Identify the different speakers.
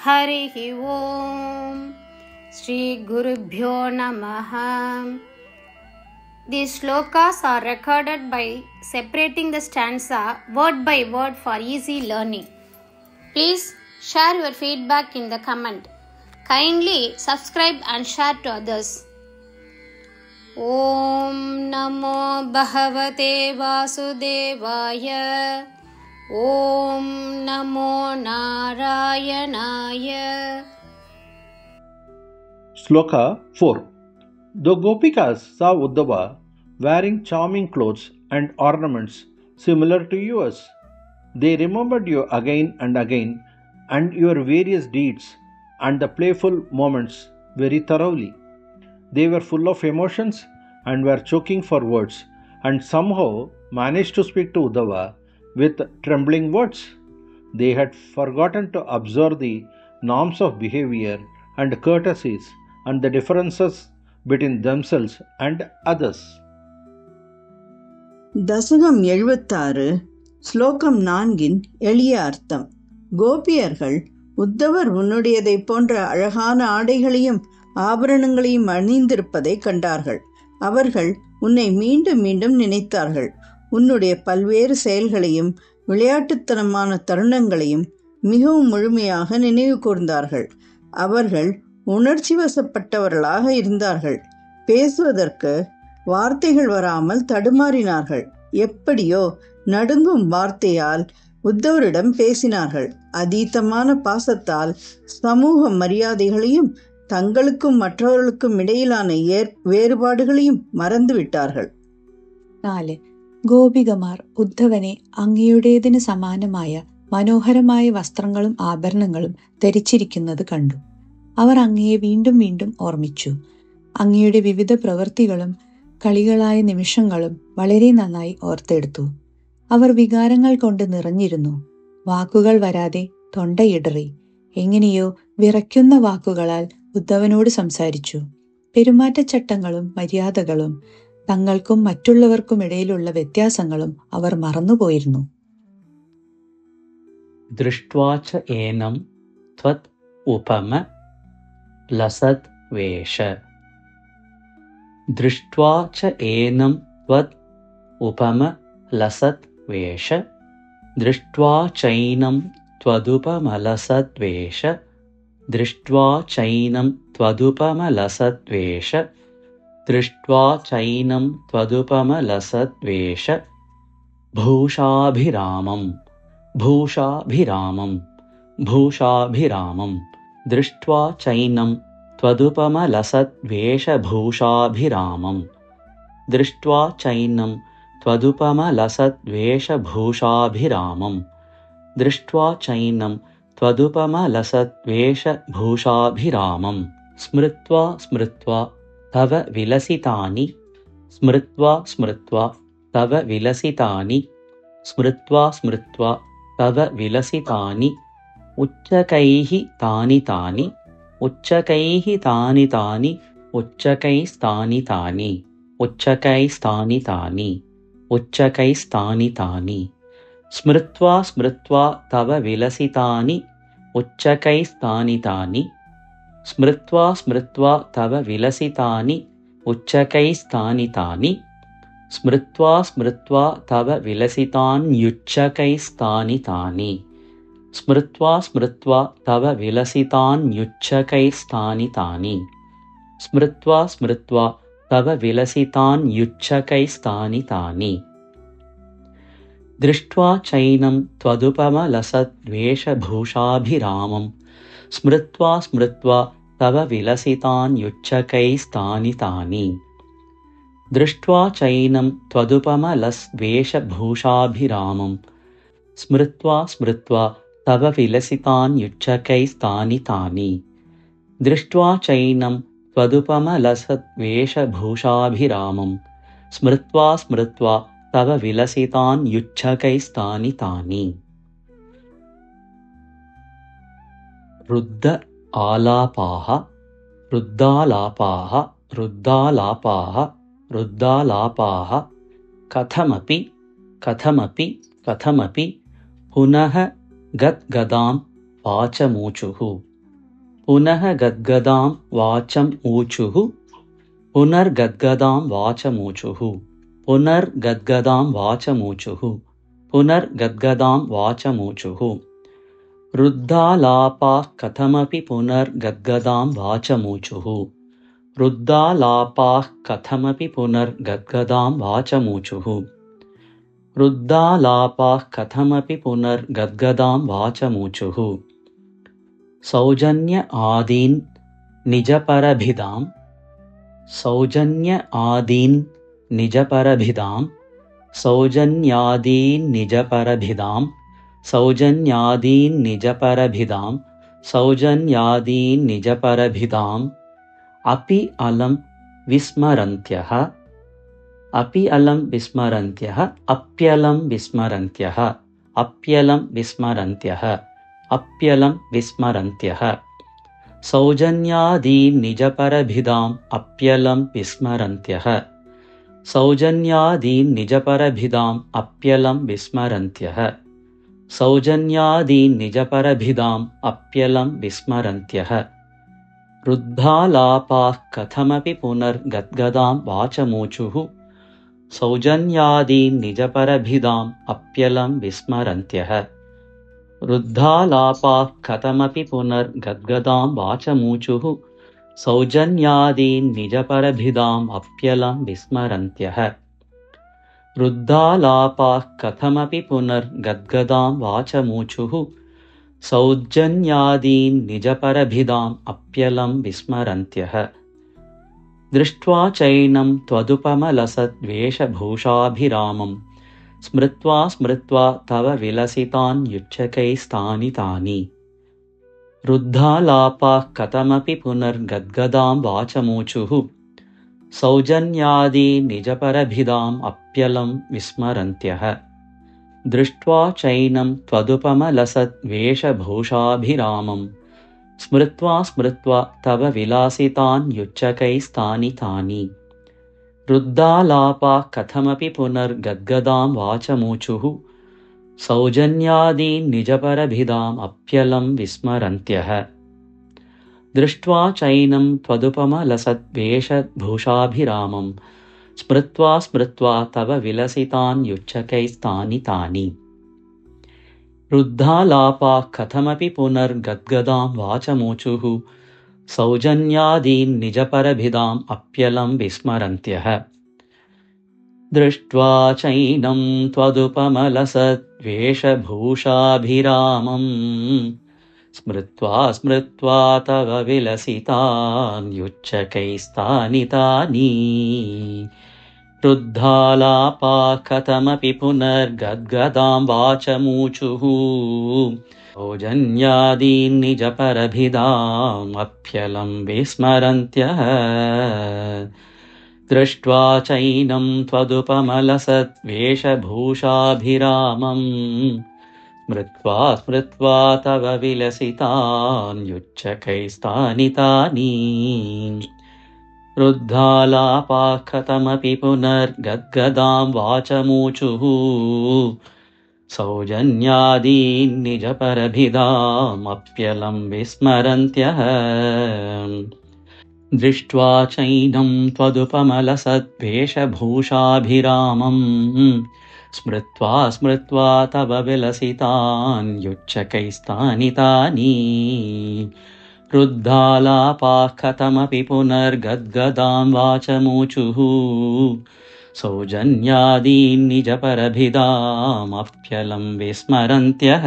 Speaker 1: हरिः ओम श्री गुरुभ्यो नमः. These shlokas are recorded by separating the stanza word by word for easy learning. Please share your feedback in the comment. Kindly subscribe and share to others. Om Namo Bhagavate Vasudevaya. Om Namo Narayanaya.
Speaker 2: Shloka 4. The Gopikas saw Uddhava wearing charming clothes and ornaments similar to yours. They remembered you again and again and your various deeds and the playful moments very thoroughly. They were full of emotions and were choking for words and somehow managed to speak to Uddhava with trembling words. They had forgotten to observe the norms of behavior and courtesies and the differences between themselves and others.
Speaker 3: தசகம் 76 ஸ்லோகம் 4 எளிய அர்த்தம். கோபியர்கள் உத்தவர் உன்னுடையதைப் போன்ற அழகான ஆடைகளையும் ஆபரணங்களையும் அணிந்திருப்பதை கண்டார்கள். அவர்கள் உன்னை மீண்டும் மீண்டும் நினைத்தார்கள். உன்னுடைய பல்வேறு செயல்களையும் விளையாட்டுத்தனமான தருணங்களையும் மிகவும் முழுமையாக நினைவு கூர்ந்தார்கள். அவர்கள் உணர்ச்சி வசப்பட்டவர்களாக இருந்தார்கள். பேசுவதற்கு வார்த்தைகள் வராமல் தடுமாறினார்கள். எப்படியோ நடுங்கும் வார்த்தையால் உத்தவரிடம் பேசினார்கள். அதீதமான பாசத்தால் சமூக மரியாதைகளையும் தங்களுக்கும் மற்றவர்களுக்கும் இடையிலான வேறுபாடுகளையும் മറന്നുവിട്ടാர்கள்.
Speaker 4: 4. ഗോപികമാർ ഉദ്ധവനെ അങ്ങയുടേതിന് സമാനമായ മനോഹരമായ വസ്ത്രങ്ങളും ആഭരണങ്ങളും ധരിച്ചിരിക്കുന്നത് കണ്ടു. അവർ അങ്ങയെ വീണ്ടും വീണ്ടും ഓർമ്മിച്ചു. അങ്ങയുടെ വിവിധ പ്രവൃത്തികളും കളികളായ നിമിഷങ്ങളും വളരെ നന്നായി ഓർത്തെടുത്തു. അവർ വികാരങ്ങൾ കൊണ്ട് നിറഞ്ഞിരുന്നു. വാക്കുകൾ വരാതെ തൊണ്ടയിടറി. എങ്ങനെയോ വിറയ്ക്കുന്ന വാക്കുകളാൽ ഉദ്ധവനോട് സംസാരിച്ചു. പെരുമാറ്റച്ചട്ടങ്ങളും മര്യാദകളും തങ്ങൾക്കും മറ്റുള്ളവർക്കും ഇടയിലുള്ള വ്യത്യാസങ്ങളും അവർ മറന്നുപോയിരുന്നു.
Speaker 5: ദൃഷ്ട്വാച ഏനം ത്വത് ഉപമ ലസത് വേഷ. ദൃഷ്ട്വാച ഏനം ത്വത് ഉപമ ലസത് വേഷ. ദൃഷ്ട്വാ ചൈനം ത്വദുപമലസത് വേഷ. ദൃഷ്ട്വാ ചൈനം ത്വദുപമലസത് വേഷ. ദൃഷ്ട്വാ ചൈനം ത്വദുപമലസത് വേഷ. ഭൂഷാഭിരാമം ഭൂഷാഭിരാമം ഭൂഷാഭിരാമം. ദൃഷ്ട്വാ ചൈനം ത്വദുപമലസത് വേഷഭൂഷാഭിരാമം. ദൃഷ്ട്വാ ചൈനം ത്വദുപമലസത് വേഷഭൂഷാഭിരാമം. ദൃഷ്ട്വാ ചൈനം ത്വദുപമലസത് വേഷഭൂഷാഭിരാമം. സ്മൃത്വാ സ്മൃത്വാ തവ വിലസിതാനി. സ്മൃത്വാ സ്മൃത്വാ തവ വിലസിതാനി. സ്മൃത്വാ സ്മൃത്വാ തവ വിലസിതാനി. ഉച്ചകൈഃ താനി താനി. ഉച്ചകൈഃ താനി താനി. ഉച്ചകൈസ്താനി താനി. ഉച്ചകൈസ്താനി താനി. ഉച്ചകൈസ്താനി താനി. സ്മൃത്വാ സ്മൃത്വാ തവ വിലസിതാനി. ഉച്ചകൈസ്താനി താനി. സ്മൃത്വാ സ്മൃത്വാ തവ വിലസിതാനി. ഉച്ചകൈസ്താനി താനി. സ്മൃത്വാ സ്മൃത്വാ തവ വിലസിതാന്യുച്ചകൈസ്താനി താനി. സ്മൃത്വാ സ്മൃത്വാ തവ വിലസിതാന്യുച്ചകൈസ്താനി താനി. സ്മൃത്വാ സ്മൃത്വാ തവ വിലസിതാന്യുച്ചകൈസ്താനി താനി. ദൃഷ്ട്വാ ചൈനം ത്വദുപമലസത് വേഷഭൂഷാഭിരാമം. സ്മൃത്വാ സ്മൃത്വാ തവ വിലസിതാന്യുച്ചകൈസ്താനി താനി. ദൃഷ്ട്വാ ചൈനം ത്വദുപമലസ് വേഷഭൂഷാഭിരാമം. സ്മൃത്വാ സ്മൃത്വാ തവ വിലസിതാന്യുച്ചകൈസ്താനി താനി. ദൃഷ്ട്വാ ചൈനം ത്വദുപമലസത് വേഷഭൂഷാഭിരാമം. സ്മൃത്വാ സ്മൃത്വാ തവ വിലസിതാന്യുച്ചകൈസ്താനി താനി. രുദ്ധ ആലാപാഃ രുദ്ധാലാപാഃ രുദ്ധാലാപാഃ രുദ്ധാലാപാഃ. കഥമപി കഥമപി കഥമപി പുനഃ ഗദ്ഗദാം വാചമൂചുഃ. पुनः गद्गदां वाचम् ऊचुः पुनर्गद्गदां वाचमूचुः पुनर्गद्गदां वाचमूचुः पुनर्गद्गदां वाचमूचुः रुद्धालापाः कथमपि पुनर्गद्गदां वाचमूचुः रुद्धालापाः कथमपि पुनर्गद्गदां वाचमूचुः रुद्धालापाः कथमपि पुनर्गद्गदां वाचमूचुः सौजन्य आदीन् निजपरभिदां सौजन्य आदीन् निजपरभिदां सौजन्यादीन् निजपरभिदां सौजन्यादीन् निजपरभिदां सौजन्यादीन् निजपरभिदाम् अपि अलं विस्मरन्त्यः अपि अलं विस्मरन्त्यः अप्यलं विस्मरन्त्यः अप्यलं विस्मरन्त्यः अप्यलं विस्मरन्त्यः सौजन्यादीन् निजपरभिदाम् अप्यलं विस्मरन्त्यः सौजन्यादीन् निजपरभिदाम् अप्यलं विस्मरन्त्यः सौजन्यादीन् निजपरभिदाम् अप्यलं विस्मरन्त्यः रुद्धालापाः कथमपि पुनर्गद्गदां वाचमूचुः सौजन्यादीन् निजपरभिदाम् अप्यलं विस्मरन्त्यः रुद्धालापाः कथमपि पुनर्गद्गदां वाचमूचुः सौजन्यादीन् निजपरभिदाम् अप्यलं विस्मरन्त्यः रुद्धालापाः कथमपि पुनर्गद्गदां वाचमूचुः सौजन्यादीन् निजपरभिदाम् अप्यलं विस्मरन्त्यः दृष्ट्वा चैनं त्वदुपमलसद्वेषभूषाभिरामं स्मृत्वा स्मृत्वा तव विलसितान् युच्छकैस्तानि तानि रुद्धालापाः कथमपि पुनर्गद्गदां वाचमूचुः सौजन्यादीन् निजपरभिदाम् अप्यलं विस्मरन्त्यः दृष्ट्वा चैनं त्वदुपमलसद्वेषभूषाभिरामं स्मृत्वा स्मृत्वा तव विलासितान् युच्छकैस्तानि तानि रुद्धालापाः कथमपि पुनर्गद्गदां वाचमूचुः सौजन्यादीन् निजपरभिदाम् अप्यलं विस्मरन्त्यः दृष्ट्वा चैनं त्वदुपमलसद्वेषभूषाभिरामं स्मृत्वा स्मृत्वा तव विलसितान् युच्छकैस्तानि तानि रुद्धालापाः कथमपि पुनर्गद्गदां वाचमूचुः सौजन्यादीन् निजपरभिदाम् अप्यलं विस्मरन्त्यः दृष्ट्वा चैनं त्वदुपमलसद्वेषभूषाभिरामं स्मृत्वा स्मृत्वा तव विलसितान् युच्छकैस्तानि तानि रुद्धालापाः कथमपि पुनर्गद्गदां वाचमूचुः सौजन्यादीन् निजपरभिदाम् अप्यलं विस्मरन्त्यः दृष्ट्वा चैनं त्वदुपमलसद्वेषभूषाभिरामं स्मृत्वा स्मृत्वा तव विलसितान् युच्छकैस्तानि तानि रुद्धालापाः कथमपि पुनर्गद्गदां वाचमूचुः सौजन्यादीन् निजपरभिदाम् अप्यलं विस्मरन्त्यः दृष्ट्वा चैनं त्वदुपमलसद्वेषभूषाभिरामं स्मृत्वा स्मृत्वा तव विलसितान् युच्छकैस्तानि तानि रुद्धालापाः कथमपि पुनर्गद्गदां वाचमूचुः सौजन्यादीन् निजपरभिदाम् अप्यलं विस्मरन्त्यः